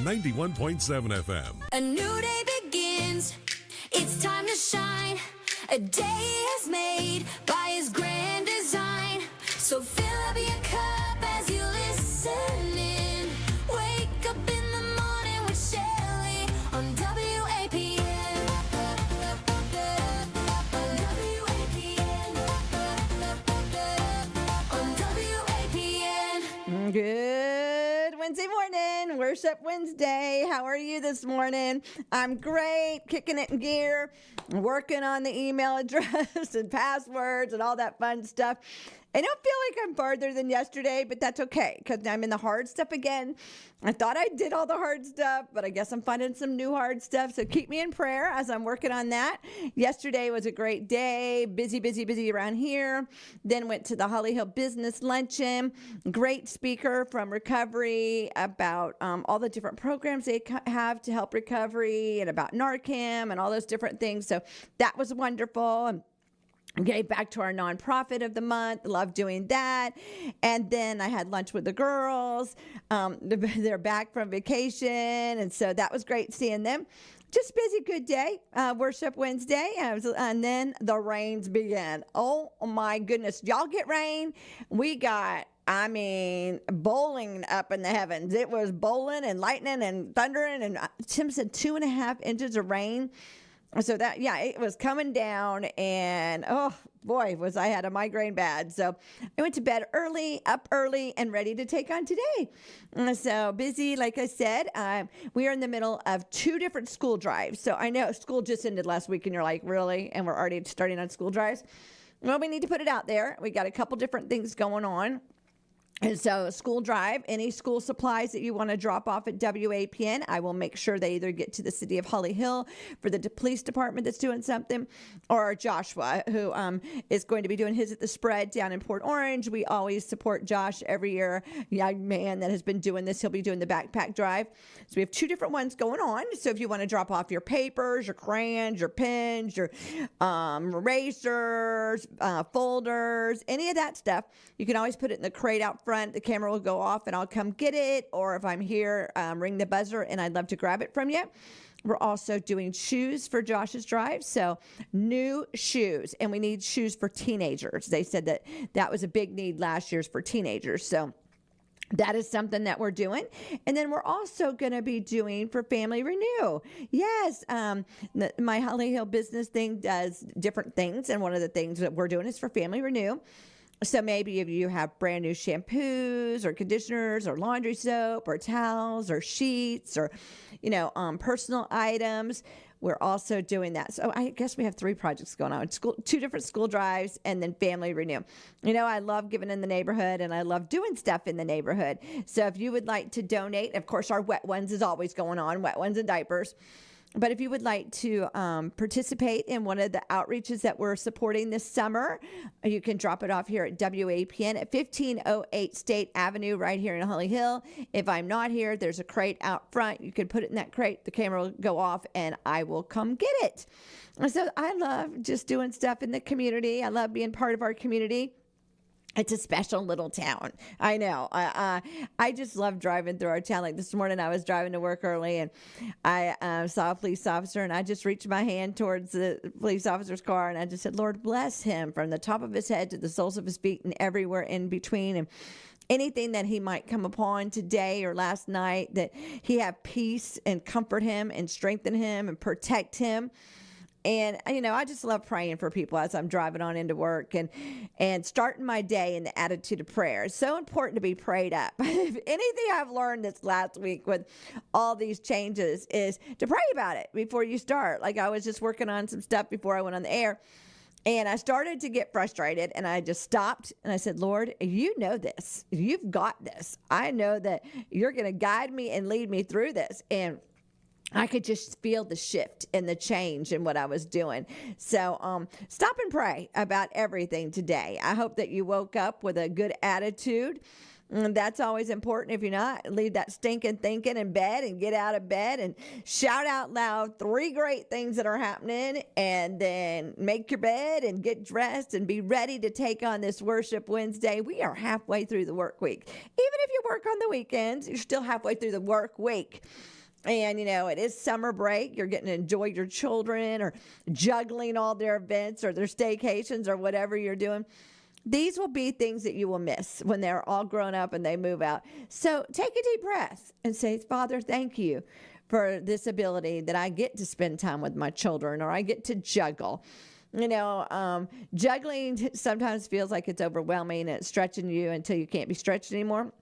91.7 FM. A new day begins. It's time to shine. A day is made by his grand design. So fill up your cup as you listen in. Wake up in the morning with Shelly on WAPN. On WAPN. On WAPN. Good Wednesday morning, Worship Wednesday. How are you this morning? I'm great, kicking it in gear, working on the email address and passwords and all that fun stuff. I don't feel like I'm farther than yesterday, but that's okay because I'm in the hard stuff again. I thought I did all the hard stuff, but I guess I'm finding some new hard stuff. So keep me in prayer as I'm working on that. Yesterday was a great day. Busy around here. Then went to the Holly Hill Business Luncheon. Great speaker from recovery about all the different programs they have to help recovery and about Narcan and all those different things. So that was wonderful. Gave back to our nonprofit of the month. Love doing that. And then I had lunch with the girls. They're back from vacation. And so that was great seeing them. Just busy, good day. Worship Wednesday. And then the rains began. Oh my goodness. Y'all get rain? We got, bowling up in the heavens. It was bowling and lightning and thundering. And Tim said 2.5 inches of rain. So that, it was coming down, and oh boy, I had a migraine bad. So I went to bed early, up early, and ready to take on today. So busy, like I said. We are in the middle of 2 different school drives. So I know school just ended last week, and you're like, really? And we're already starting on school drives? Well, we need to put it out there. We got a couple different things going on. And so school drive, any school supplies that you want to drop off at WAPN, I will make sure they either get to the city of Holly Hill for the police department that's doing something, or Joshua, who is going to be doing his at the Spread down in Port Orange. We always support Josh every year. Young man that has been doing this. He'll be doing the backpack drive. So we have 2 different ones going on. So if you want to drop off your papers, your crayons, your pens, your erasers, folders, any of that stuff, you can always put it in the crate out front. The camera will go off and I'll come get it, or if I'm here, ring the buzzer and I'd love to grab it from you. We're also doing shoes for Josh's drive, so new shoes, and we need shoes for teenagers. They said that was a big need last year's for teenagers, so that is something that we're doing. And then we're also going to be doing for Family Renew. Yes, my Holly Hill business thing does different things, and one of the things that we're doing is for Family Renew. So maybe if you have brand new shampoos or conditioners or laundry soap or towels or sheets or, personal items, we're also doing that. So I guess we have 3 projects going on. 2 different school drives and then Family Renew. I love giving in the neighborhood and I love doing stuff in the neighborhood. So if you would like to donate, of course, our Wet Ones is always going on, Wet Ones and diapers. But if you would like to participate in one of the outreaches that we're supporting this summer, you can drop it off here at WAPN at 1508 State Avenue right here in Holly Hill. If I'm not here, there's a crate out front. You can put it in that crate. The camera will go off and I will come get it. So I love just doing stuff in the community. I love being part of our community. It's a special little town. I know. I just love driving through our town. Like this morning, I was driving to work early, and I saw a police officer, and I just reached my hand towards the police officer's car, and I just said, Lord, bless him from the top of his head to the soles of his feet and everywhere in between. And anything that he might come upon today or last night, that he have peace and comfort him and strengthen him and protect him. And, I just love praying for people as I'm driving on into work and starting my day in the attitude of prayer. It's so important to be prayed up. If anything I've learned this last week with all these changes is to pray about it before you start. Like I was just working on some stuff before I went on the air. And I started to get frustrated, and I just stopped, and I said, Lord, you know this. You've got this. I know that you're going to guide me and lead me through this. And I could just feel the shift and the change in what I was doing. So stop and pray about everything today. I hope that you woke up with a good attitude. And that's always important. If you're not, leave that stinking thinking in bed and get out of bed and shout out loud 3 great things that are happening, and then make your bed and get dressed and be ready to take on this Worship Wednesday. We are halfway through the work week. Even if you work on the weekends, you're still halfway through the work week. And, it is summer break. You're getting to enjoy your children or juggling all their events or their staycations or whatever you're doing. These will be things that you will miss when they're all grown up and they move out. So take a deep breath and say, Father, thank you for this ability that I get to spend time with my children, or I get to juggle. Juggling sometimes feels like it's overwhelming and it's stretching you until you can't be stretched anymore.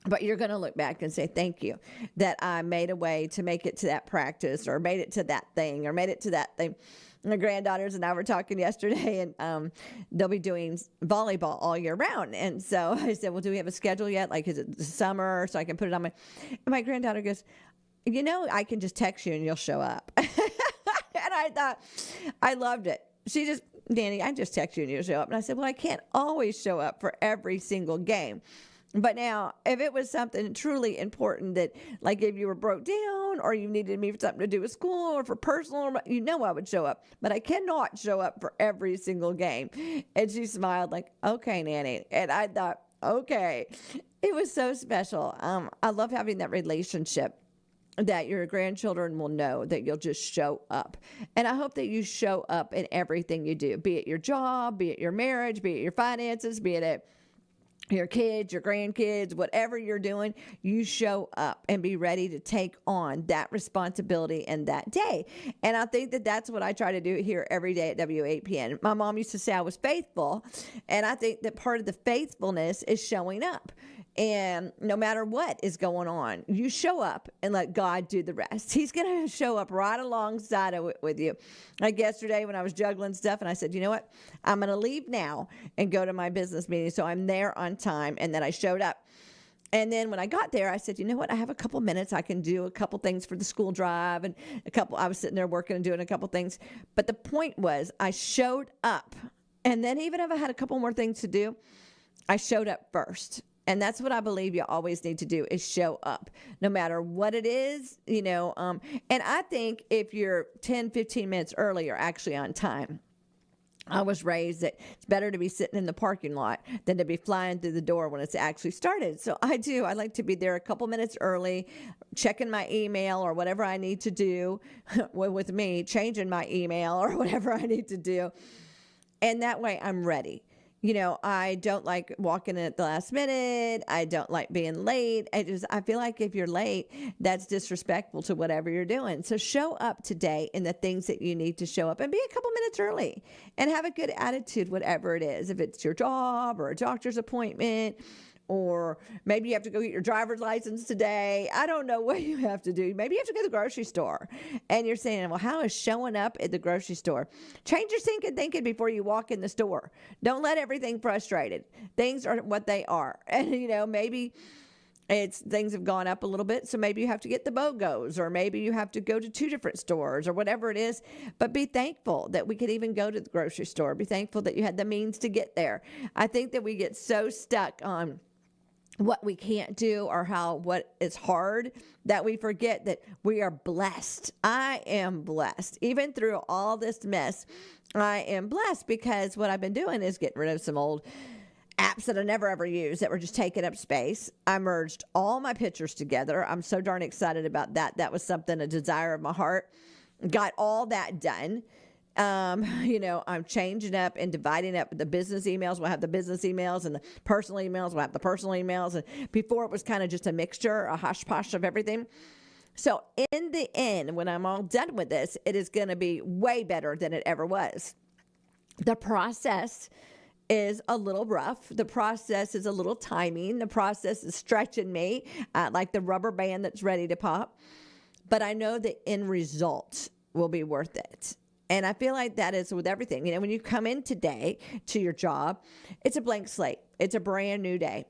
But you're going to look back and say, thank you that I made a way to make it to that practice, or made it to that thing, or made it to that thing. My granddaughters and I were talking yesterday, and they'll be doing volleyball all year round. And so I said, well, do we have a schedule yet? Like, is it the summer so I can put it on and my granddaughter goes, I can just text you and you'll show up. And I thought, I loved it. She just, Danny, I just text you and you'll show up. And I said, well, I can't always show up for every single game. But now, if it was something truly important that, like if you were broke down or you needed me for something to do with school or for personal, I would show up. But I cannot show up for every single game. And she smiled like, okay, Nanny. And I thought, okay. It was so special. I love having that relationship that your grandchildren will know that you'll just show up. And I hope that you show up in everything you do, be it your job, be it your marriage, be it your finances, be it your kids, your grandkids, whatever you're doing, you show up and be ready to take on that responsibility in that day. And I think that that's what I try to do here every day at WAPN. My mom used to say I was faithful, and I think that part of the faithfulness is showing up. And no matter what is going on, you show up and let God do the rest. He's going to show up right alongside of it with you. Like yesterday when I was juggling stuff, and I said, you know what? I'm going to leave now and go to my business meeting. So I'm there on time. And then I showed up. And then when I got there, I said, you know what? I have a couple minutes. I can do a couple things for the school drive, and I was sitting there working and doing a couple things. But the point was, I showed up. And then even if I had a couple more things to do, I showed up first. And that's what I believe you always need to do, is show up no matter what it is, and I think if you're 10, 15 minutes early, you're actually on time. I was raised that it's better to be sitting in the parking lot than to be flying through the door when it's actually started. So I like to be there a couple minutes early, checking my email or whatever I need to do with me, changing my email or whatever I need to do. And that way I'm ready. I don't like walking in at the last minute. I don't like being late. I feel like if you're late, that's disrespectful to whatever you're doing. So show up today in the things that you need to show up, and be a couple minutes early and have a good attitude, whatever it is. If it's your job or a doctor's appointment, or maybe you have to go get your driver's license today. I don't know what you have to do. Maybe you have to go to the grocery store. And you're saying, well, how is showing up at the grocery store? Change your thinking before you walk in the store. Don't let everything frustrated. Things are what they are. And, maybe things have gone up a little bit, so maybe you have to get the BOGOs, or maybe you have to go to 2 different stores, or whatever it is. But be thankful that we could even go to the grocery store. Be thankful that you had the means to get there. I think that we get so stuck on what we can't do or what is hard that we forget that we are blessed. I am blessed. Even through all this mess, I am blessed, because what I've been doing is getting rid of some old apps that I never ever used that were just taking up space. I merged all my pictures together. I'm so darn excited about that. That was a desire of my heart. Got all that done. I'm changing up and dividing up the business emails. We'll have the business emails, and the personal emails. We'll have the personal emails. And before it was kind of just a mixture, a hush posh of everything. So in the end, when I'm all done with this, it is going to be way better than it ever was. The process is a little rough. The process is a little timing. The process is stretching me like the rubber band that's ready to pop. But I know the end result will be worth it. And I feel like that is with everything. When you come in today to your job, it's a blank slate. It's a brand new day.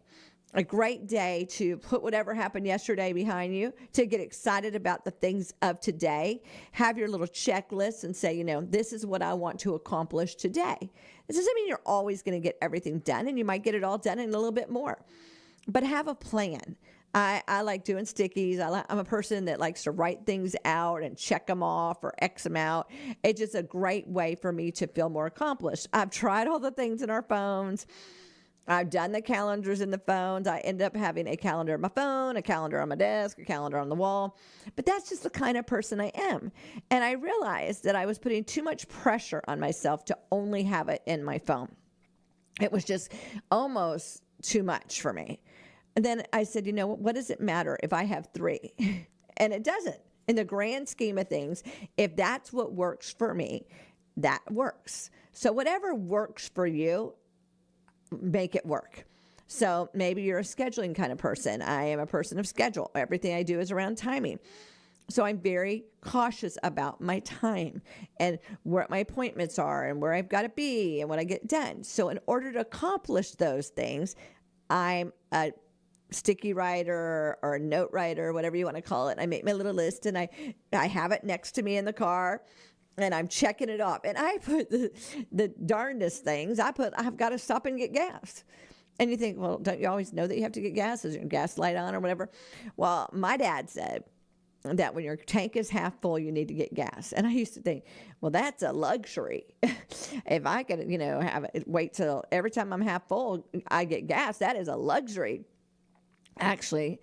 A great day to put whatever happened yesterday behind you, to get excited about the things of today. Have your little checklist and say, this is what I want to accomplish today. This doesn't mean you're always going to get everything done, and you might get it all done and a little bit more. But have a plan. I like doing stickies. I'm a person that likes to write things out and check them off or X them out. It's just a great way for me to feel more accomplished. I've tried all the things in our phones. I've done the calendars in the phones. I end up having a calendar on my phone, a calendar on my desk, a calendar on the wall. But that's just the kind of person I am. And I realized that I was putting too much pressure on myself to only have it in my phone. It was just almost too much for me. And then I said, what does it matter if I have 3? And it doesn't. In the grand scheme of things, if that's what works for me, that works. So whatever works for you, make it work. So maybe you're a scheduling kind of person. I am a person of schedule. Everything I do is around timing. So I'm very cautious about my time and where my appointments are and where I've got to be and what I get done. So in order to accomplish those things, I'm a sticky writer or a note writer, whatever you want to call it. I make my little list and I have it next to me in the car. And I'm checking it off. And I put the darndest things. I've got to stop and get gas. And you think, well, don't you always know that you have to get gas? Is your gas light on or whatever? Well, my dad said that when your tank is half full, you need to get gas. And I used to think, well, that's a luxury. If I could, wait till every time I'm half full, I get gas, that is a luxury. Actually,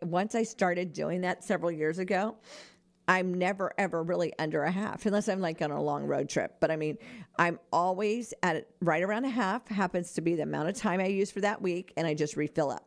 once I started doing that several years ago, I'm never, ever really under a half, unless I'm like on a long road trip. But I mean, I'm always at right around a half, happens to be the amount of time I use for that week, and I just refill up.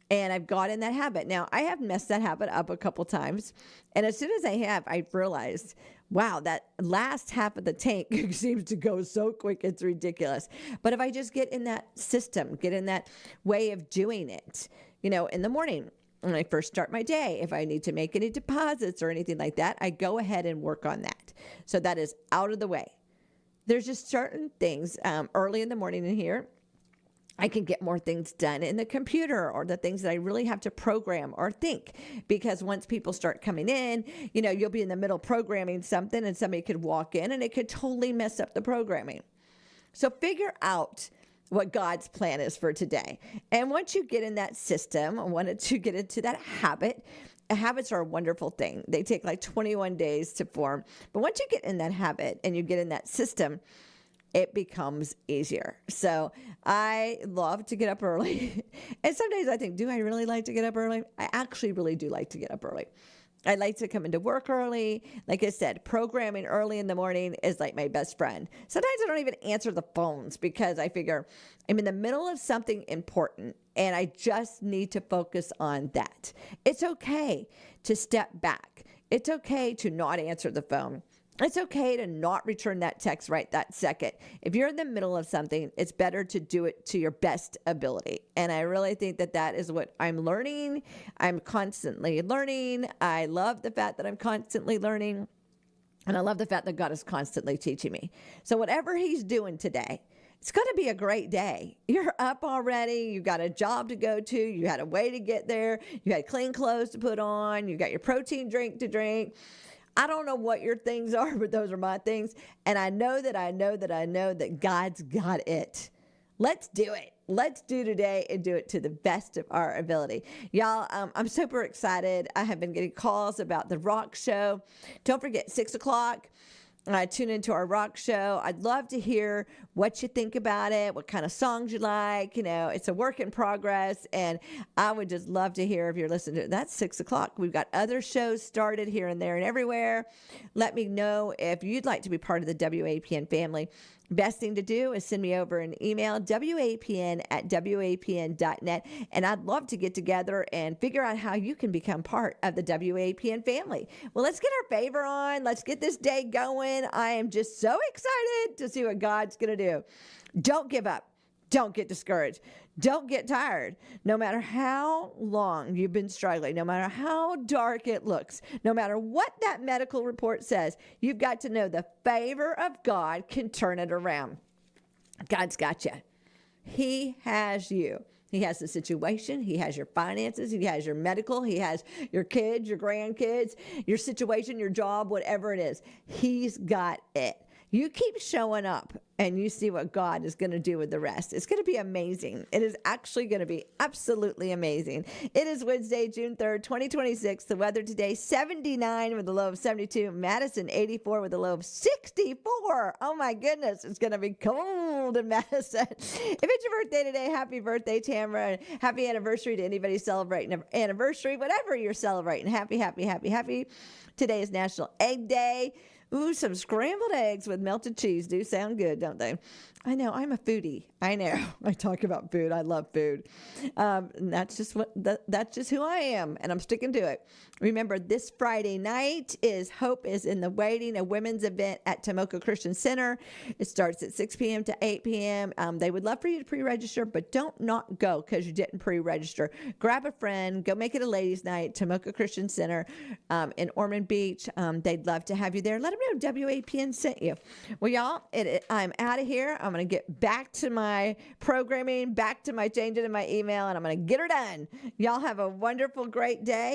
And I've got in that habit. Now, I have messed that habit up a couple times. And as soon as I've realized, wow, that last half of the tank seems to go so quick, it's ridiculous. But if I just get in that system, get in that way of doing it, in the morning, when I first start my day, if I need to make any deposits or anything like that, I go ahead and work on that. So that is out of the way. There's just certain things early in the morning in here, I can get more things done in the computer or the things that I really have to program or think. Because once people start coming in, you'll be in the middle programming something and somebody could walk in and it could totally mess up the programming. So figure out what God's plan is for today. And once you get in that system, once you get into that habit, habits are a wonderful thing. They take like 21 days to form. But once you get in that habit and you get in that system, it becomes easier. So I love to get up early. And some days I think, do I really like to get up early? I actually really do like to get up early. I like to come into work early. Like I said, programming early in the morning is like my best friend. Sometimes I don't even answer the phones because I figure I'm in the middle of something important and I just need to focus on that. It's okay to step back. It's okay to not answer the phone. It's okay to not return that text right that second. If you're in the middle of something, it's better to do it to your best ability. And I really think that is what I'm learning. I'm constantly learning. I love the fact that I'm constantly learning. And I love the fact that God is constantly teaching me. So whatever he's doing today, it's going to be a great day. You're up already. You've got a job to go to. You had a way to get there. You had clean clothes to put on. You got your protein drink to drink. I don't know what your things are, but those are my things. And I know that God's got it. Let's do it. Let's do today and do it to the best of our ability. Y'all, I'm super excited. I have been getting calls about the rock show. Don't forget, 6 o'clock. Tune into our rock show. I'd love to hear what you think about it, what kind of songs you like. It's a work in progress, and I would just love to hear if you're listening to it. That's 6 o'clock. We've got other shows started here and there and everywhere. Let me know if you'd like to be part of the WAPN family. Best thing to do is send me over an email, wapn@wapn.net, and I'd love to get together and figure out how you can become part of the WAPN family. Well, let's get our favor on. Let's get this day going. I am just so excited to see what God's going to do. Don't give up. Don't get discouraged. Don't get tired. No matter how long you've been struggling, no matter how dark it looks, no matter what that medical report says, you've got to know the favor of God can turn it around. God's got you. He has you. He has the situation. He has your finances. He has your medical. He has your kids, your grandkids, your situation, your job, whatever it is. He's got it. You keep showing up and you see what God is going to do with the rest. It's going to be amazing. It is actually going to be absolutely amazing. It is Wednesday, June 3rd, 2026. The weather today, 79 with a low of 72. Madison, 84 with a low of 64. Oh my goodness, it's going to be cold in Madison. If it's your birthday today, happy birthday, Tamara. And happy anniversary to anybody celebrating an anniversary, whatever you're celebrating. Happy, happy, happy, happy. Today is National Egg Day. Ooh, some scrambled eggs with melted cheese do sound good, don't they? I know, I'm a foodie. I know. I talk about food. I love food. And that's just who I am, and I'm sticking to it. Remember, this Friday night is Hope is in the Waiting, a women's event at Tomoka Christian Center. It starts at 6 p.m. to 8 p.m. They would love for you to pre-register, but don't not go because you didn't pre-register. Grab a friend. Go make it a ladies' night, Tomoka Christian Center in Ormond Beach. They'd love to have you there. Let them know WAPN sent you. Well, y'all, I'm out of here. I'm going to get back to my programming, back to my changing in my email, and I'm going to get her done. Y'all have a wonderful, great day.